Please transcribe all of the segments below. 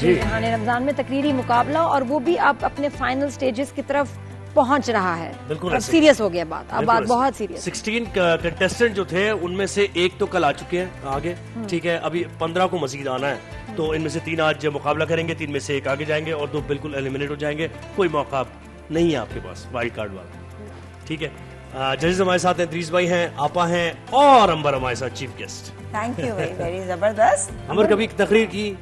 جی ریحان رمضان میں تقریری مقابلہ اور وہ بھی اب اپنے فائنل سٹیجز کی طرف پہنچ رہا ہے. بالکل اب سیریس ہو گیا بات, اب بات بہت سیریس. 16 کنٹیسٹنٹ جو تھے ان میں سے ایک تو کل آ چکے ہیں آگے, ٹھیک ہے, ابھی 15 کو مزید آنا ہے, تو ان میں سے 3 آج مقابلہ کریں گے, 3 میں سے 1 آگے جائیں گے اور 2 بالکل ایلیمنیٹ ہو جائیں گے. کوئی موقع نہیں ہے آپ کے پاس وائلڈ کارڈ والا, ٹھیک ہے. ججز ہمارے ساتھ ہیں, ادریس بھائی ہیں, آپا ہیں اور امبر ہمارے ساتھ chief guest. Thank you very زبردست. امبر کبھی تقریر کی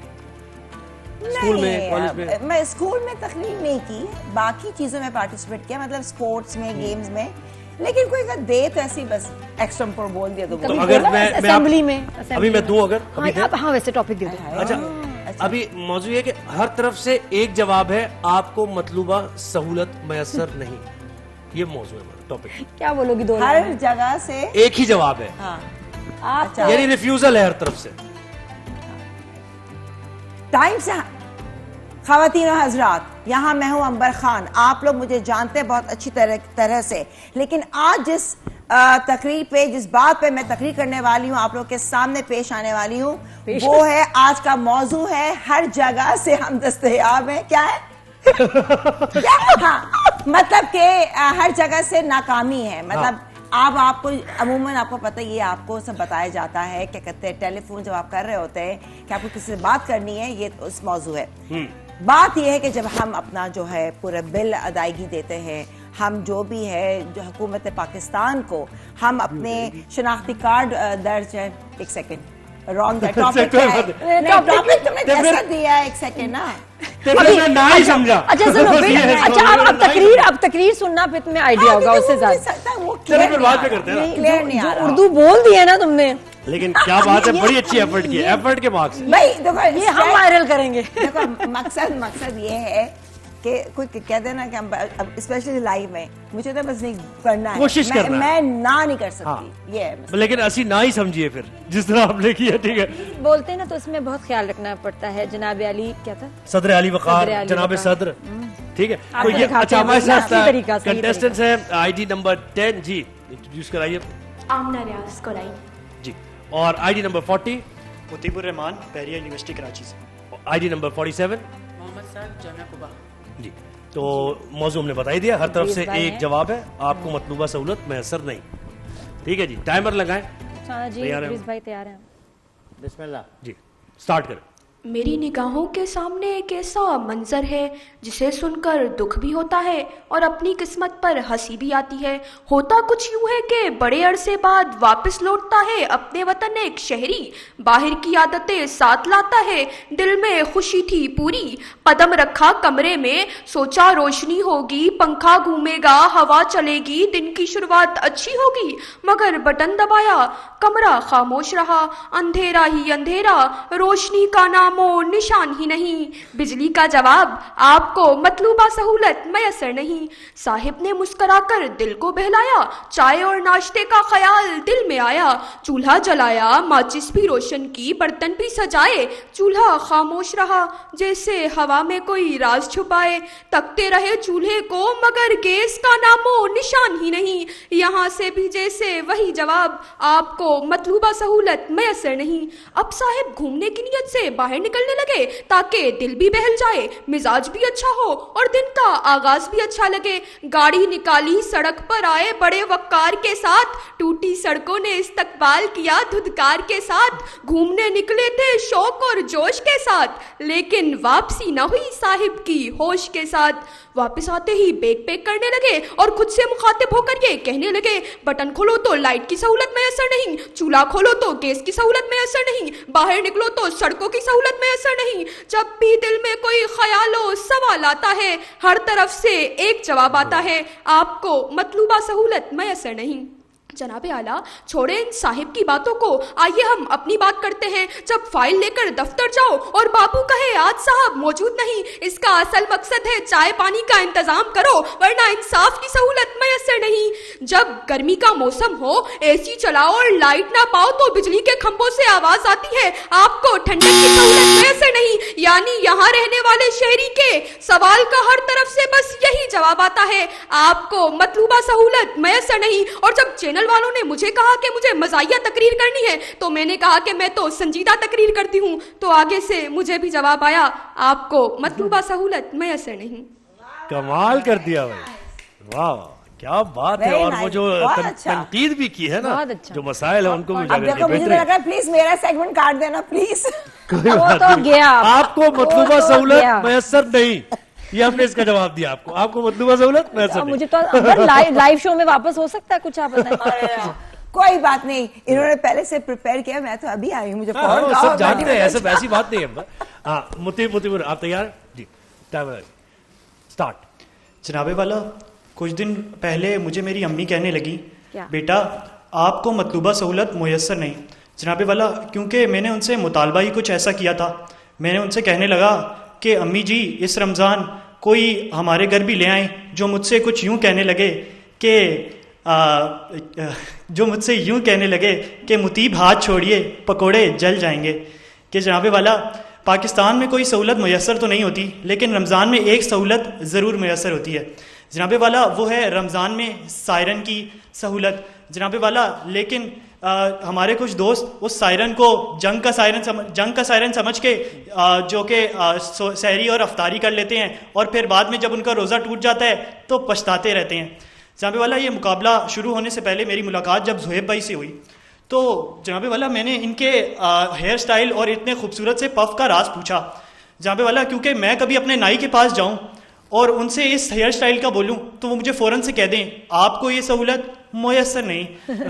اسکول میں, کالج میں؟ میں اسکول میں تقریر نہیں کی, باقی چیزوں میں پارٹیسپیٹ کیا, مطلب سپورٹس میں, گیمز میں, لیکن کوئی اگر دے تو ایسی بس ایکسٹرم پر بول دیا تو اگر میں اسمبلی میں ابھی میں دوں اگر ہاں ویسے ٹاپک دے دو. اچھا ابھی موضوع یہ کہ ہر طرف سے ایک جواب ہے, آپ کو مطلوبہ سہولت میسر نہیں, یہ موضوع ہے ہمارا ٹاپک. کیا بولو گی؟ 2 ہر جگہ سے ایک ہی جواب ہے, آپ یعنی ریفیوزل ہے ہر طرف سے. ٹائم سے. خواتین و حضرات, یہاں میں ہوں امبر خان, آپ لوگ مجھے جانتے ہیں بہت اچھی طرح سے, لیکن آج جس تقریر پہ, جس بات پہ میں تقریر کرنے والی ہوں, آپ لوگ کے سامنے پیش آنے والی ہوں, وہ ہے آج کا موضوع ہے ہر جگہ سے ہم دستیاب ہیں. کیا ہے؟ ہاں, مطلب کہ ہر جگہ سے ناکامی ہے. مطلب آپ کو عموماً آپ کو پتہ, یہ آپ کو سب بتایا جاتا ہے, کیا کہتے ہیں, ٹیلی فون جب آپ کر رہے ہوتے ہیں کہ آپ کو کسی سے بات کرنی ہے, یہ اس موضوع ہے. بات یہ ہے کہ جب ہم اپنا جو ہے پورا بل ادائیگی دیتے ہیں, ہم جو بھی ہے جو حکومت پاکستان کو ہم اپنے شناختی کارڈ درج ہے. ایک سیکنڈ, رانگ ٹاپک تم نے کیسا دیا ہے, ایک سیکنڈ نا, نہیں سمجھا. اچھا سنو, اچھا اب تقریر سننا پھر تمہیں آئیڈیا ہوگا اس سے زیادہ. اردو بول دی ہے نا تم نے, لیکن کیا بات ہے, بڑی اچھی ایفرٹ کی, ایفرٹ کے مارکس. بھائی دیکھو, یہ ہم وائرل کریں گے. دیکھو مقصد یہ ہے کہ کوئی کہہ دینا کہ اسپیشلی لائیو میں مجھے تو بس نہیں کرنا ہے, کوشش کرنا, میں نہ نہیں کر سکتی, یہ ہے. لیکن اسی نہ ہی سمجھیے پھر جس طرح آپ نے کیا, ٹھیک ہے. بولتے ہیں نا تو اس میں بہت خیال رکھنا پڑتا ہے. جناب علی کیا تھا, صدر علی وقار, جناب صدر, ٹھیک ہے. تو یہ اچھا ہمارے ساتھ کنٹیسٹنٹس ہیں. I D number 10 ji introduce کرائیے. آمنہ ریاض کولائی جی. اور آئی ڈی نمبر 40 مطیب الرحمان, بحریہ یونیورسٹی کراچی سے. آئی ڈی نمبر 47 محمد صاحب, جامعہ قباء. جی. تو موضوع ہم نے بتا ہی دیا, ہر طرف سے ایک جواب ہے, آپ کو مطلوبہ سہولت میسر نہیں, ٹھیک ہے جی. ٹائمر لگائیں. جی ادریس بھائی تیار ہیں, بسم اللہ جی, سٹارٹ کریں. میری نگاہوں کے سامنے ایک ایسا منظر ہے جسے سن کر دکھ بھی ہوتا ہے اور اپنی قسمت پر ہنسی بھی آتی ہے. ہوتا کچھ یوں ہے کہ بڑے عرصے بعد واپس لوٹتا ہے اپنے وطن ایک شہری, باہر کی عادتیں ساتھ لاتا ہے, دل میں خوشی تھی پوری, قدم رکھا کمرے میں, سوچا روشنی ہوگی, پنکھا گھومے گا, ہوا چلے گی, دن کی شروعات اچھی ہوگی, مگر بٹن دبایا, کمرہ خاموش رہا, اندھیرا ہی اندھیرا, روشنی کا نام و نشان ہی نہیں. بجلی کا جواب, آپ کو مطلوبہ سہولت میسر نہیں. صاحب نے مسکرا کر دل کو بہلایا, چائے اور ناشتے کا خیال دل میں آیا, چولہا جلایا, ماچس بھی روشن کی, برتن بھی سجائے, چولہا خاموش رہا جیسے ہوا میں کوئی راز چھپائے. تکتے رہے چولہے کو مگر گیس کا نام و نشان ہی نہیں. یہاں سے بھی جیسے وہی جواب, آپ کو مطلوبہ سہولت میسر نہیں. اب صاحب گھومنے کی نیت سے باہر نکلنے لگے تاکہ دل بھی بہل جائے, مزاج بھی اچھا ہو اور دن کا آغاز بھی اچھا لگے. گاڑی نکالی, سڑک پر آئے بڑے وقار کے ساتھ, ٹوٹی سڑکوں نے استقبال کیا دھدکار کے ساتھ. گھومنے نکلے تھے شوق اور جوش کے ساتھ, لیکن واپسی نہ ہوئی صاحب کی ہوش کے ساتھ. واپس آتے ہی بیگ پیک کرنے لگے اور خود سے مخاطب ہو کر یہ کہنے لگے, بٹن کھولو تو لائٹ کی سہولت میسر نہیں, چولہا کھولو تو گیس کی سہولت میسر نہیں, باہر نکلو تو سڑکوں کی سہولت میسر نہیں. جب بھی دل میں کوئی خیال و سوال آتا ہے, ہر طرف سے ایک جواب آتا ہے, آپ کو مطلوبہ سہولت میسر نہیں. جناب اعلیٰ چھوڑیں ان صاحب کی باتوں کو, آئیے ہم اپنی بات کرتے ہیں. جب فائل لے کر دفتر جاؤ اور بابو کہے آج صاحب موجود نہیں, اس کا اصل مقصد ہے چائے پانی کا انتظام کرو ورنہ انصاف کی سہولت میسر نہیں. جب گرمی کا موسم ہو, اے سی چلاؤ اور لائٹ نہ پاؤ تو بجلی کے کھمبوں سے آواز آتی ہے, آپ کو ٹھنڈک کی سہولت میسر نہیں. یعنی یہاں رہنے والے شہری کے سوال کا ہر طرف سے بس یہی جواب آتا ہے, آپ کو مطلوبہ سہولت میسر نہیں. اور جب چینل چینل والوں نے مجھے کہا کہ مجھے مزاحیہ تقریر کرنی ہے تو میں نے کہا کہ میں تو سنجیدہ تقریر کرتی ہوں، تو آگے سے مجھے بھی جواب آیا آپ کو مطلوبہ سہولت میسر نہیں۔ کمال کر دیا بھائی، واہ کیا بات ہے، اور وہ جو تنقید بھی کی ہے نا، جو مسائل ہیں ان کو بھی اب دیکھو مجھے لگ رہا ہے پلیز میرا سیگمنٹ کاٹ دینا پلیز۔ وہ تو گیا، آپ کو مطلوبہ سہولت میسر نہیں، یہ ہم نے اس کا جواب دیا آپ کو، آپ کو مطلوبہ سہولت میسر نہیں۔ مجھے تو اگر لائیو شو میں واپس ہو سکتا ہے کچھ، آپ بتائیں۔ کوئی بات نہیں، انہوں نے پہلے سے پریپیئر کیا، میں تو ابھی آئی ہوں، مجھے فوراً سب جانتے ہیں، ایسے ویسی بات نہیں ہے۔ ہاں متیبر آپ تیار ہیں؟ جی اسٹارٹ۔ جناب والا کچھ دن پہلے مجھے میری امی کہنے لگی بیٹا آپ کو مطلوبہ سہولت میسر نہیں۔ جناب والا کیونکہ میں نے ان سے مطالبہ ہی کچھ ایسا کیا تھا، میں نے ان سے کہنے لگا کہ امی جی اس رمضان کوئی ہمارے گھر بھی لے آئیں جو مجھ سے کچھ یوں کہنے لگے کہ متیب ہاتھ چھوڑیے پکوڑے جل جائیں گے۔ کہ جناب والا پاکستان میں کوئی سہولت میسر تو نہیں ہوتی، لیکن رمضان میں ایک سہولت ضرور میسر ہوتی ہے جناب والا، وہ ہے رمضان میں سائرن کی سہولت جناب والا۔ لیکن ہمارے کچھ دوست اس سائرن کو جنگ کا سائرن سمجھ کے جو کہ سحری اور افطاری کر لیتے ہیں، اور پھر بعد میں جب ان کا روزہ ٹوٹ جاتا ہے تو پچھتاتے رہتے ہیں جناب والا۔ یہ مقابلہ شروع ہونے سے پہلے میری ملاقات جب زہیب بھائی سے ہوئی تو جناب والا میں نے ان کے ہیئر سٹائل اور اتنے خوبصورت سے پف کا راز پوچھا جناب والا، کیونکہ میں کبھی اپنے نائی کے پاس جاؤں اور ان سے اس ہیئر سٹائل کا بولوں تو وہ مجھے فوراً سے کہہ دیں آپ کو یہ سہولت میسر نہیں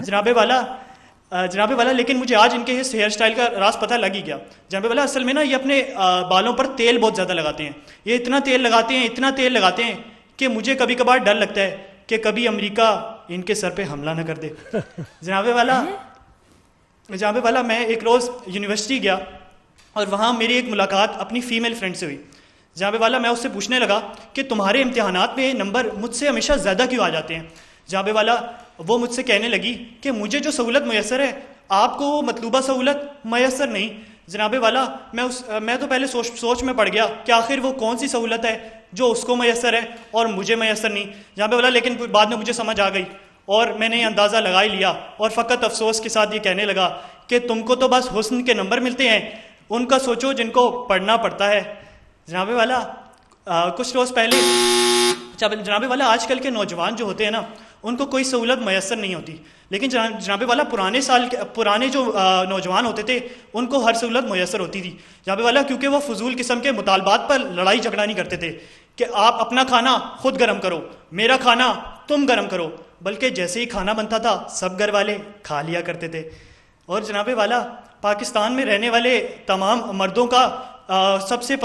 جناب والا۔ لیکن مجھے آج ان کے اس ہیئر سٹائل کا راز پتہ لگ ہی گیا جناب والا۔ اصل میں نا یہ اپنے بالوں پر تیل بہت زیادہ لگاتے ہیں، یہ اتنا تیل لگاتے ہیں کہ مجھے کبھی کبھار ڈر لگتا ہے کہ کبھی امریکہ ان کے سر پہ حملہ نہ کر دے جناب والا۔ میں ایک روز یونیورسٹی گیا اور وہاں میری ایک ملاقات اپنی فیمیل فرینڈ سے ہوئی جناب والا۔ میں اس سے پوچھنے لگا کہ تمہارے امتحانات میں نمبر مجھ سے ہمیشہ زیادہ کیوں آ جاتے ہیں جناب والا۔ وہ مجھ سے کہنے لگی کہ مجھے جو سہولت میسر ہے آپ کو وہ مطلوبہ سہولت میسر نہیں جناب والا۔ میں تو پہلے سوچ میں پڑ گیا کہ آخر وہ کون سی سہولت ہے جو اس کو میسر ہے اور مجھے میسر نہیں جناب والا۔ لیکن بعد میں مجھے سمجھ آ گئی اور میں نے اندازہ لگا ہی لیا اور فقط افسوس کے ساتھ یہ کہنے لگا کہ تم کو تو بس حسن کے نمبر ملتے ہیں، ان کا سوچو جن کو پڑھنا پڑتا ہے جناب والا۔ کچھ روز پہلے جناب والا آج کل کے نوجوان جو ہوتے ہیں نا ان کو کوئی سہولت میسر نہیں ہوتی، لیکن جناب والا پرانے جو نوجوان ہوتے تھے ان کو ہر سہولت میسر ہوتی تھی جناب والا، کیونکہ وہ فضول قسم کے مطالبات پر لڑائی جھگڑا نہیں کرتے تھے کہ آپ اپنا کھانا خود گرم کرو، میرا کھانا تم گرم کرو، بلکہ جیسے ہی کھانا بنتا تھا سب گھر والے کھا لیا کرتے تھے۔ اور جناب والا پاکستان میں رہنے والے تمام مردوں کا سب سے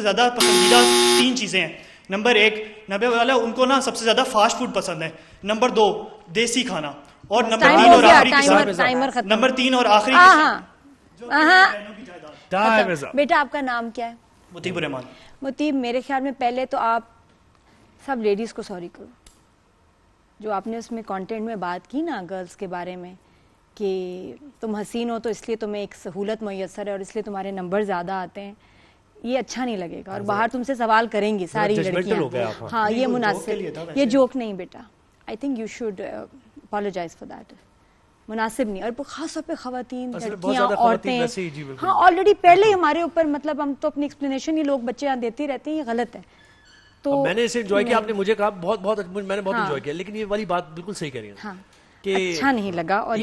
زیادہ پسندیدہ 3 چیزیں ہیں۔ نمبر 1 نبی والا ان کو نا سب سے زیادہ فاسٹ فوڈ پسند ہے، نمبر 2 دیسی کھانا، اور نمبر 3 اور آخری بیٹا آپ کا نام کیا ہے؟ متیب الرحمان۔ متیب، میرے خیال میں پہلے تو آپ سب لیڈیز کو سوری کرو، جو آپ نے اس میں کانٹینٹ میں بات کی نا گرلز کے بارے میں کہ تم حسین ہو تو اس لیے تمہیں ایک سہولت میسر ہے اور اس لیے تمہارے نمبر زیادہ آتے ہیں، یہ اچھا نہیں لگے گا اور باہر تم سے سوال کریں گی ساری لڑکیاں۔ ہاں یہ مناسب، یہ جوک نہیں بیٹا، I think you should apologise for that, مناسب نہیں، اور خاص طور پہ خواتین، لڑکیاں، عورتیں، ہاں آلریڈی پہلے ہی ہمارے اوپر مطلب ہم تو اپنی ایکسپلینیشن ہی لوگ بچے یہاں دیتے رہتے ہیں، یہ غلط ہے۔ تو میں نے اسے انجوائے کیا، آپ نے مجھے کہا میں نے بہت انجوائے کیا، لیکن یہ والی بات بالکل صحیح کہہ رہی ہیں کہ اچھا نہیں لگا، اور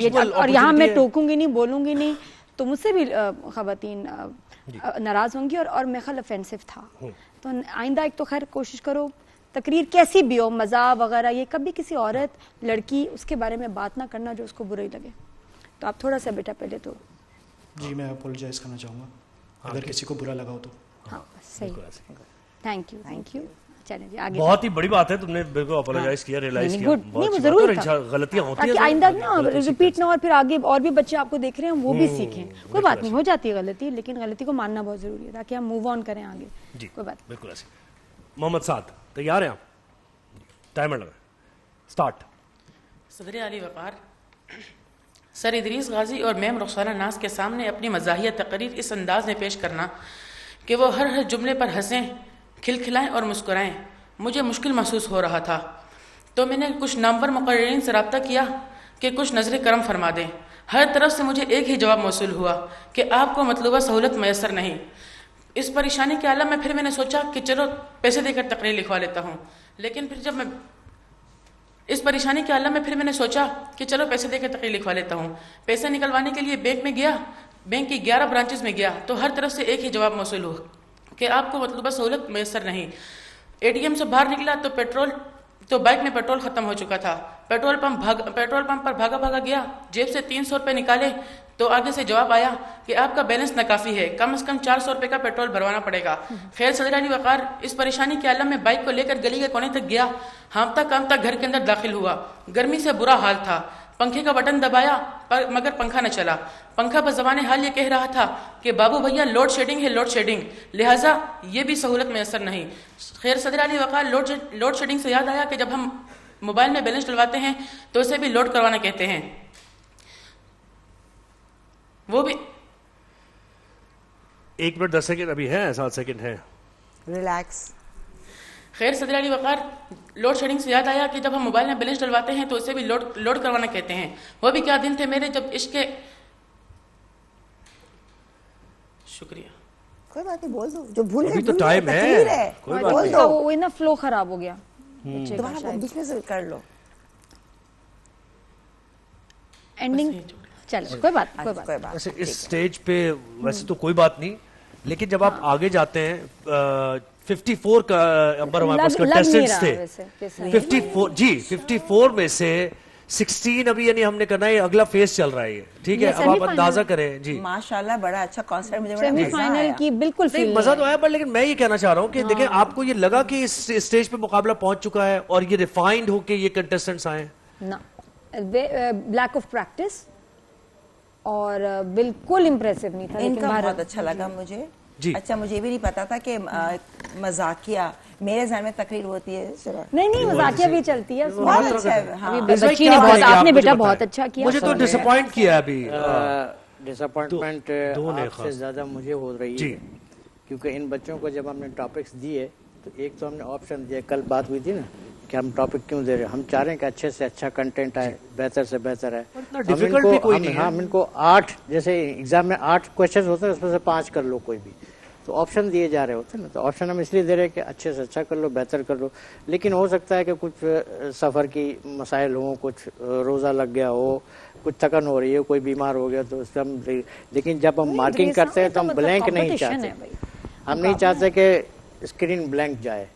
یہاں میں ٹوکوں گی نہیں، بولوں گی نہیں، تو مجھ سے بھی خواتین ناراض ہوں گی اور میں خیال افینسو تھا۔ تو آئندہ ایک تو خیر کوشش کرو تقریر کیسی بھی ہو، مزاح وغیرہ، یہ کبھی کسی عورت لڑکی اس کے بارے میں بات نہ کرنا جو اس کو برا ہی لگے۔ تو آپ تھوڑا سا بیٹا پہلے تو جی میں اپولوجائز کرنا چاہوں گا اگر کسی کو برا لگا ہو تو۔ ہاں صحیح، تھینک یو۔ چلیں جی آگے، بہت ہی بڑی بات ہے، تم نے بالکل اپولوجائز کیا، ریئلائز کیا، نہیں وہ ضرور تھا، غلطیاں ہوتی ہیں تاکہ آئندہ نا ریپیٹ نہ ہو، اور پھر آگے اور بھی بچے آپ کو دیکھ رہے ہیں وہ بھی سیکھیں۔ کوئی بات نہیں، ہو جاتی ہے غلطی، لیکن غلطی کو ماننا بہت ضروری ہے تاکہ ہم موو آن کریں آگے۔ جی کوئی بات بالکل ایسے۔ محمد سعد تیار ہیں آپ؟ ٹائمر لگا، اسٹارٹ۔ صدر علی وقار سر ادریس غازی اور میم رخسانہ ناز کے سامنے اپنی مزاحیہ تقریر اس انداز میں پیش کرنا کہ وہ ہر جملے پر ہنسیں، کھلکھلائیں اور مسکرائیں، مجھے مشکل محسوس ہو رہا تھا۔ تو میں نے کچھ نامور مقررین سے رابطہ کیا کہ کچھ نظر کرم فرما دیں. ہر طرف سے مجھے ایک ہی جواب موصول ہوا کہ آپ کو مطلوبہ سہولت میسر نہیں. اس پریشانی کے عالم میں پھر میں نے سوچا کہ چلو پیسے دے کر تقریر لکھوا لیتا ہوں. لیکن پھر جب میں اس پریشانی کے عالم میں پھر میں نے سوچا کہ چلو پیسے دے کر تقریر لکھوا لیتا ہوں. پیسے نکلوانے کے لیے بینک میں گیا, بینک کی 11 برانچز میں گیا تو ہر طرف سے ایک ہی جواب موصول ہوا کہ آپ کو مطلوبہ سہولت میسر نہیں. اے ٹی ایم سے باہر نکلا تو بائک میں پیٹرول ختم ہو چکا تھا. پیٹرول پمپ پر بھاگا گیا, جیب سے 300 روپے نکالے تو آگے سے جواب آیا کہ آپ کا بیلنس ناکافی ہے, کم از کم 400 روپے کا پیٹرول بھروانا پڑے گا. خیر صدر علی وقار اس پریشانی کے عالم میں بائک کو لے کر گلی کے کونے تک گیا, ہانپتا کانپتا گھر کے اندر داخل ہوا. گرمی سے برا حال تھا, پنکھے کا بٹن دبایا مگر پنکھا نہ چلا. پنکھا بزبان حال یہ کہہ رہا تھا کہ بابو بھیا لوڈ شیڈنگ ہے, لوڈ شیڈنگ, لہٰذا یہ بھی سہولت میسر نہیں. خیر صدر علی وقار لوڈ شیڈنگ سے یاد آیا کہ جب ہم موبائل میں بیلنس ڈلواتے ہیں تو اسے بھی لوڈ کروانا کہتے ہیں, وہ بھی 1 منٹ 10 سیکنڈ ابھی ہے, 7 سیکنڈ ہے. ریلیکس. خیر صدر علی وقار لوڈ شیڈنگ سے یاد آیا کہ جب ہم موبائل میں بیلنس ڈلواتے ہیں تو اسے بھی لوڈ کروانا کہتے ہیں. وہ بھی کیا دن تھے میرے جب عشق کے شکریہ. کوئی بات نہیں, بول دو جو بھول ابھی تو ٹائم ہے, کوئی بات نہیں. وہ نا فلو خراب ہو گیا, دوبارہ بیچ میں سے کر لو. اینڈنگ چلو کوئی بات ویسے اس سٹیج پہ ویسے تو کوئی بات نہیں, لیکن جب آپ آگے جاتے ہیں 54 کا نمبر ہمارے پاس کنٹیسٹنٹس تھے 54, جی 54 میں سے 16 ابھی یعنی ہم نے کرنا ہے, اگلا فیز چل رہا ہے, ٹھیک ہے. اب آپ اندازہ کریں. جی ماشاءاللہ بڑا اچھا کانسرٹ, مجھے سیمی فائنل کی بالکل مزہ تو آیا, پر لیکن میں یہ کہنا چاہ رہا ہوں کہ دیکھیں آپ کو یہ لگا کہ اس اسٹیج پہ مقابلہ پہنچ چکا ہے اور یہ ریفائنڈ ہو کے یہ کنٹیسٹنٹس آئے ہیں؟ لیک آف پریکٹس اور بالکل امپریسو نہیں تھا. ان کا بہت اچھا لگا مجھے. اچھا مجھے بھی نہیں پتا تھا کہ مذاقیہ میرے ذہن میں تقریر ہوتی ہے. نہیں مذاقیہ بھی چلتی ہے. بچی نے بہت, آپ نے بیٹا بہت اچھا کیا. مجھے تو ڈس اپوائنٹ کیا ابھی. ڈس اپوائنٹمنٹ آپ سے زیادہ مجھے ہو رہی ہے, کیونکہ ان بچوں کو جب ہم نے ٹاپکس دیے تو ایک تو ہم نے آپشن دیا, کل بات ہوئی تھی نا کہ ہم ٹاپک کیوں دے رہے ہیں, ہم چاہ رہے ہیں کہ اچھے سے اچھا کنٹینٹ آئے, بہتر سے بہتر ہے. ہم ان کو 8 جیسے ایگزام میں 8 کوشچن ہوتے ہیں, اس میں سے 5 کر لو کوئی بھی, تو آپشن دیے جا رہے ہوتے ہیں نا. تو آپشن ہم اس لیے دے رہے ہیں کہ اچھے سے اچھا کر لو, بہتر کر لو. لیکن ہو سکتا ہے کہ کچھ سفر کی مسائل ہوں, کچھ روزہ لگ گیا ہو, کچھ تھکن ہو رہی ہے, کوئی بیمار ہو گیا, تو اس سے ہم, لیکن جب ہم مارکنگ کرتے ہیں تو ہم بلینک نہیں چاہتے. ہم نہیں چاہتے کہ اسکرین بلینک جائے.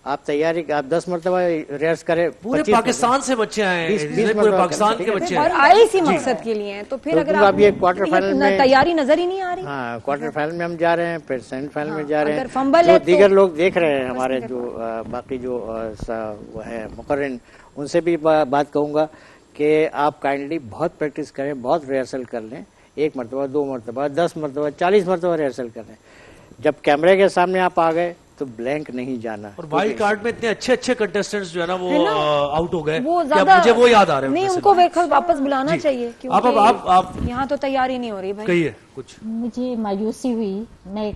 آپ تیاری آپ 10 مرتبہ ریئرس کریں, پورے پاکستان سے بچے آئے ہیں, پورے پاکستان کے بچے اور آئے اسی مقصد کے لیے ہیں, تو پھر اگر اب یہ کوارٹر فائنل میں تیاری نظر ہی نہیں آ رہی. ہاں کوارٹر فائنل میں ہم جا رہے ہیں, پھر سیمی فائنل میں جا رہے ہیں. جو دیگر لوگ دیکھ رہے ہیں ہمارے جو باقی جو وہ ہے مقررین, ان سے بھی بات کہوں گا کہ آپ کائنڈلی بہت پریکٹس کریں, بہت ریہرسل کر لیں, 1 مرتبہ 2 مرتبہ 10 مرتبہ 40 مرتبہ ریہرسل کر لیں. جب کیمرے کے سامنے آپ آ گئے تو بلینک نہیں جانا. اور وائلڈ کارڈ میں اتنے اچھے کنٹیسٹنٹس جو ہے نا وہ آؤٹ ہو گئے, مجھے وہ یاد آ رہے ہیں. نہیں ان کو واپس بلانا چاہیے, آپ یہاں تو تیاری نہیں ہو رہی بھائی. کہیے کچھ. مجھے مایوسی ہوئی, میں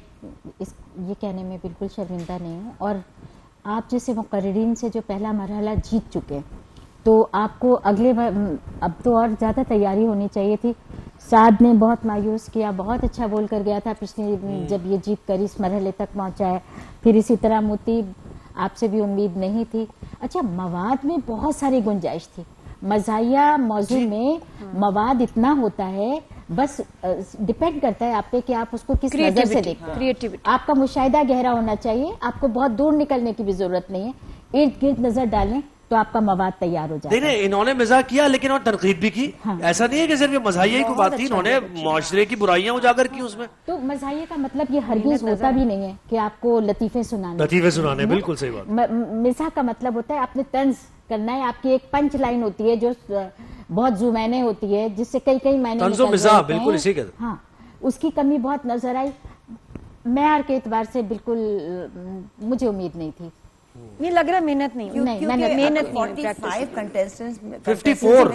یہ کہنے میں بالکل شرمندہ نہیں ہوں, اور آپ جیسے مقررین سے جو پہلا مرحلہ جیت چکے تو آپ کو اگلے اب تو اور زیادہ تیاری ہونی چاہیے تھی. سعد نے بہت مایوس کیا, بہت اچھا بول کر گیا تھا پچھلے جب یہ جیت کر اس مرحلے تک پہنچا ہے. پھر اسی طرح موتی, آپ سے بھی امید نہیں تھی. اچھا مواد میں بہت ساری گنجائش تھی, مزاحیہ موضوع میں مواد اتنا ہوتا ہے, بس ڈپینڈ کرتا ہے آپ پہ کہ آپ اس کو کس نظر سے دیکھتے ہیں. آپ کا مشاہدہ گہرا ہونا چاہیے, آپ کو بہت دور نکلنے کی بھی ضرورت نہیں ہے, ارد گرد نظر ڈالیں تو آپ کا مواد تیار ہو جائے. نہیں انہوں نے مزاح کیا لیکن اور تنقید بھی کی. ایسا نہیں ہے کہ صرف یہ مزاحیہ کی بات تھی, انہوں نے معاشرے کی برائیاں اجاگر کی اس میں. تو مزاحیہ کا مطلب یہ ہرگز ہوتا بھی نہیں ہے کہ آپ کو لطیفے سنانے. بالکل صحیح بات. مزاح کا مطلب ہوتا ہے آپ نے طنز کرنا ہے, آپ کی ایک پنچ لائن ہوتی ہے جو بہت زومینے ہوتی ہے, جس سے کئی معنی طنز و مزاح بالکل اسی کے. ہاں اس کی کمی بہت نظر آئی. معیار کے اعتبار سے بالکل مجھے امید نہیں تھی. نہیں لگ رہا محنت نہیں, محنت 45 کنٹیسٹنٹس 54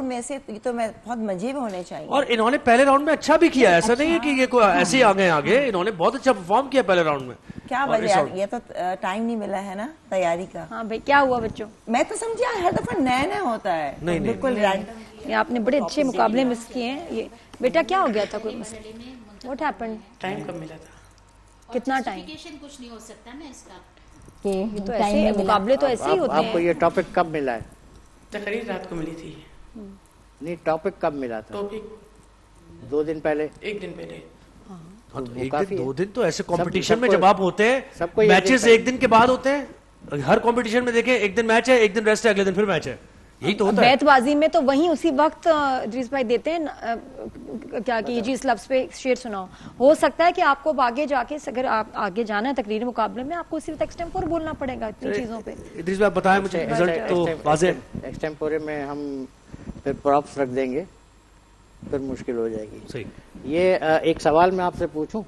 میں سے یہ تو میں بہت مزے میں ہونے چاہیے. اور انہوں نے پہلے راؤنڈ میں اچھا بھی کیا, ایسا نہیں ہے کہ یہ کوئی ایسے ہی آگے, انہوں نے بہت اچھا پرفارم کیا پہلے راؤنڈ میں. کیا وجہ ہے؟ یہ تو ٹائم نہیں ملا ہے نا تیاری کا. ہاں بھائی کیا ہوا بچوں؟ میں تو سمجھا ہر دفعہ نیا نیا ہوتا ہے, بالکل یہ آپ نے بڑے اچھے مقابلے مس کیے ہیں. یہ بیٹا کیا ہو گیا تھا کوئی مسئلہ؟ What happen? ٹائم کب ملا تھا؟ کتنا ٹائم؟ کچھ نہیں ہو سکتا نا اس کا. یہ تو ایسے مقابلے تو ایسے ہی ہوتے ہیں. آپ کو یہ ٹاپک کب ملا ہے؟ تقریر رات کو ملی تھی. نہیں, ٹاپک کب ملا تھا؟ ٹاپک 2 دن پہلے. 1 دن پہلے. ایک دن 2 دن تو ایسے کمپٹیشن میں جب آپ ہوتے ہیں, سب کو میچز 1 دن کے بعد ہوتے ہیں. ہر کمپٹیشن میں دیکھیں 1 دن میچ ہے, 1 دن ریسٹ ہے, اگلے دن پھر میچ ہے. یہی تو ہوتا ہے. بیت بازی میں تو وہیں اسی وقت ادریس بھائی دیتے ہیں کیا کہ جی اس لفظ پہ شعر سناؤ. ہو سکتا ہے کہ آپ کو آگے جا کے اگر آپ آگے جانا ہے تقریری مقابلے میں, آپ کو اسی وقت ایکسٹمپور بولنا پڑے گا اتنی چیزوں پہ. ادریس بھائی بتائیں مجھے رزلٹ تو واضح. ایکسٹمپورے میں ہم پھر پراپس رکھ دیں گے, پھر مشکل ہو جائے گی. صحیح. یہ ایک سوال میں آپ سے پوچھوں.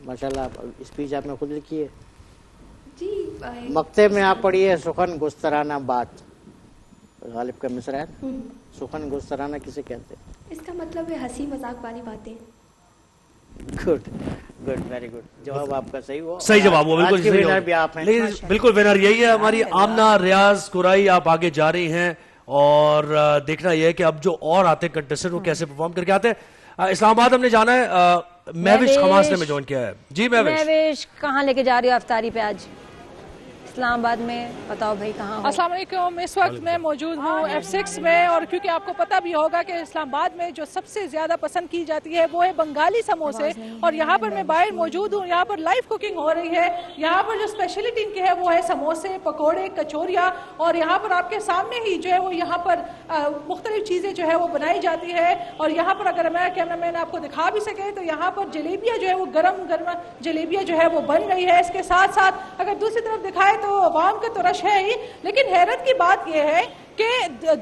ماشاءاللہ اسپیچ آپ نے خود لکھی ہے. جی مقطع میں آپ پڑھیے سخن گسترانہ بات, غالب کا مصرع ہے. سخن گسترانہ کسے کہتے ہیں؟ اس کا مطلب ہے ہنسی مذاق والی باتیں. Good good, very good. جواب آپ کا صحیح ہوا. صحیح جواب ہوا, بالکل صحیح ونر بھی آپ ہیں. بالکل ونر یہی ہے ہماری آمنہ ریاض قرائی. آپ آگے جا رہی ہیں اور دیکھنا یہ ہے کہ اب جو اور آتے ہیں کنٹیسٹنٹ وہ کیسے پرفارم کر کے آتے ہیں. اسلام آباد ہم نے جانا ہے, مہوش خماس نے میں جوائن کیا ہے. جی مہوش کہاں لے کے جا رہی ہو افطاری پہ آج اسلام آباد میں؟ بتاؤ بھائی کہاں ہو؟ السلام علیکم. اس وقت میں موجود ہوں F6 میں, اور کیونکہ آپ کو پتہ بھی ہوگا کہ اسلام آباد میں جو سب سے زیادہ پسند کی جاتی ہے وہ ہے بنگالی سموسے, اور یہاں پر میں باہر موجود ہوں. یہاں پر لائیو کوکنگ ہو رہی ہے. یہاں پر جو اسپیشلٹی ان کی ہے وہ ہے سموسے, پکوڑے, کچوریاں, اور یہاں پر آپ کے سامنے ہی جو ہے وہ یہاں پر مختلف چیزیں جو ہے وہ بنائی جاتی ہے. اور یہاں پر اگر ہمارا کیمرہ مین آپ کو دکھا بھی سکے تو یہاں پر جلیبیاں جو ہے وہ گرم گرم جلیبیاں جو ہے وہ بن رہی ہے. اس کے ساتھ ساتھ اگر دوسری طرف دکھائے تو عوام کا تو رش ہے ہی, لیکن حیرت کی بات یہ ہے کہ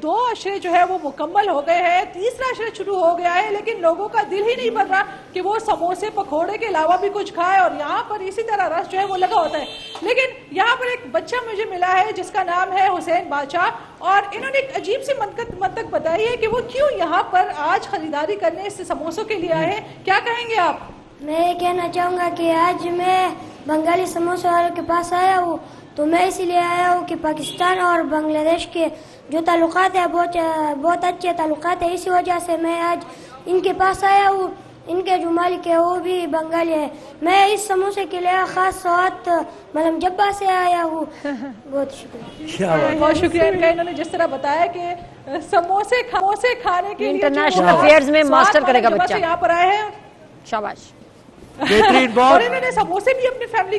2 عشرے جو ہے وہ مکمل ہو گئے ہیں, تیسرا عشرہ شروع ہو گیا ہے, لیکن لوگوں کا دل ہی نہیں بن رہا کہ وہ سموسے پکوڑے کے علاوہ بھی کچھ کھائے. اور یہاں پر اسی طرح رش جو ہے وہ لگا ہوتا ہے. لیکن یہاں پر ایک بچہ مجھے ملا ہے جس کا نام ہے حسین بادشاہ, اور انہوں نے ایک عجیب سی منطق بتائی ہے کہ وہ کیوں یہاں پر آج خریداری کرنے اس سموسوں کے لیے آئے ہیں. کیا کہیں گے آپ؟ میں یہ کہنا چاہوں گا کہ آج میں بنگالی سموسے والوں کے پاس آیا ہوں, تو میں اسی لیے آیا ہوں کہ پاکستان اور بنگلہ دیش کے جو تعلقات ہیں بہت اچھے تعلقات ہیں. اسی وجہ سے میں آج ان کے پاس آیا ہوں. ان کے جو مالک ہے وہ بھی بنگالی ہے. میں اس سموسے کے لیے خاص سوات ملم جبا سے آیا ہوں. بہت شکریہ. بہت شکریہ ان کا. انہوں نے جس طرح بتایا کہ سموسے کھانے کے لیے انٹرنیشنل افیئرز میں ماسٹر کرے گا بچہ. یہاں پر آئے ہیں, شاباش. بہترین. اور انہوں نے سموسے بھی اپنی فیملی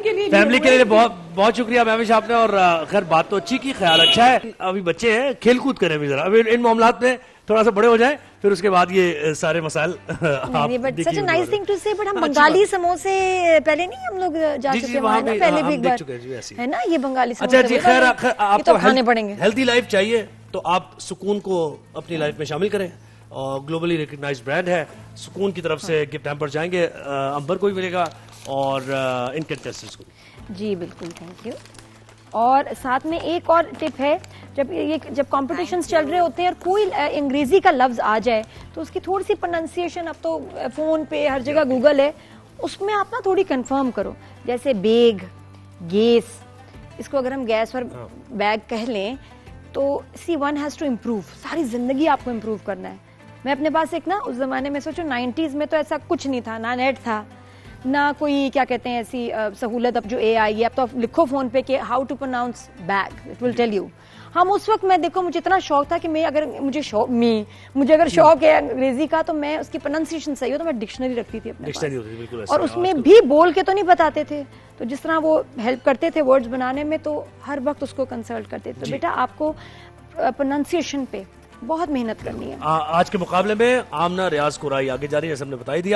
کے لیے بہت شکریہ مہوش آپ نے. اور خیر بات تو اچھی کی, خیال اچھا ہے. ابھی بچے ہیں, کھیل کود کریں بھی ذرا, ابھی ان معاملات میں تھوڑا سا بڑے ہو جائیں, پھر اس کے بعد یہ سارے مسائل. سچ اے نائس تھنگ ٹو سے. بٹ ہم بنگالی سموسے پہلے نہیں ہم لوگ جا چکے ہیں نا, پہلے بھی ایک بار ہے نا یہ بنگالی سموسے. اچھا جی, خیر آپ کو کھانے پڑیں گے. ہیلتھی لائف چاہیے تو آپ سکون کو اپنی لائف میں شامل کریں, اور گلوبلی ریکگنائز برانڈ ہے سکون کی طرف سے گفٹ ہیمپر جائیں گے, امبر کو بھی ملے گا اور ان کنٹیسٹنٹس کو. جی بالکل, تھینک یو. اور ساتھ میں ایک اور ٹپ ہے, جب کمپٹیشنز چل رہے ہوتے ہیں اور کوئی انگریزی کا لفظ آ جائے تو اس کی تھوڑی سی پروننسیشن, اب تو فون پہ ہر جگہ گوگل ہے, اس میں آپ نا تھوڑی کنفرم کرو. جیسے بیگ, گیس, اس کو اگر ہم گیس اور بیگ کہہ لیں تو سی ون ہیز ٹو امپروو. ساری زندگی آپ کو امپروو کرنا ہے. میں اپنے پاس ایک نا اس زمانے میں سوچو 90s میں تو ایسا کچھ نہیں تھا, نہ نیٹ تھا, نہ کوئی کیا کہتے ہیں ایسی سہولت. اب جو اے آئی ہے, اب تو لکھو فون پہ کہ how to pronounce bag, it will tell you. ہم اس وقت, میں دیکھو مجھے اتنا شوق تھا کہ مجھے اگر شوق ہے انگریزی کا تو میں اس کی پروننسیشن صحیح ہو تو میں ڈکشنری رکھتی تھی اپنے پاس, اور اس میں بھی بول کے تو نہیں بتاتے تھے, تو جس طرح وہ ہیلپ کرتے تھے ورڈز بنانے میں تو ہر وقت اس کو کنسلٹ کرتے تھے. تو بیٹا آپ کو پروننسیشن پہ بہت محنت کرنی ہے. آج کے مقابلے میں آمنہ ریاض قرائی آگے جا رہی ہے, جیسے ہم نے بتائی دیا.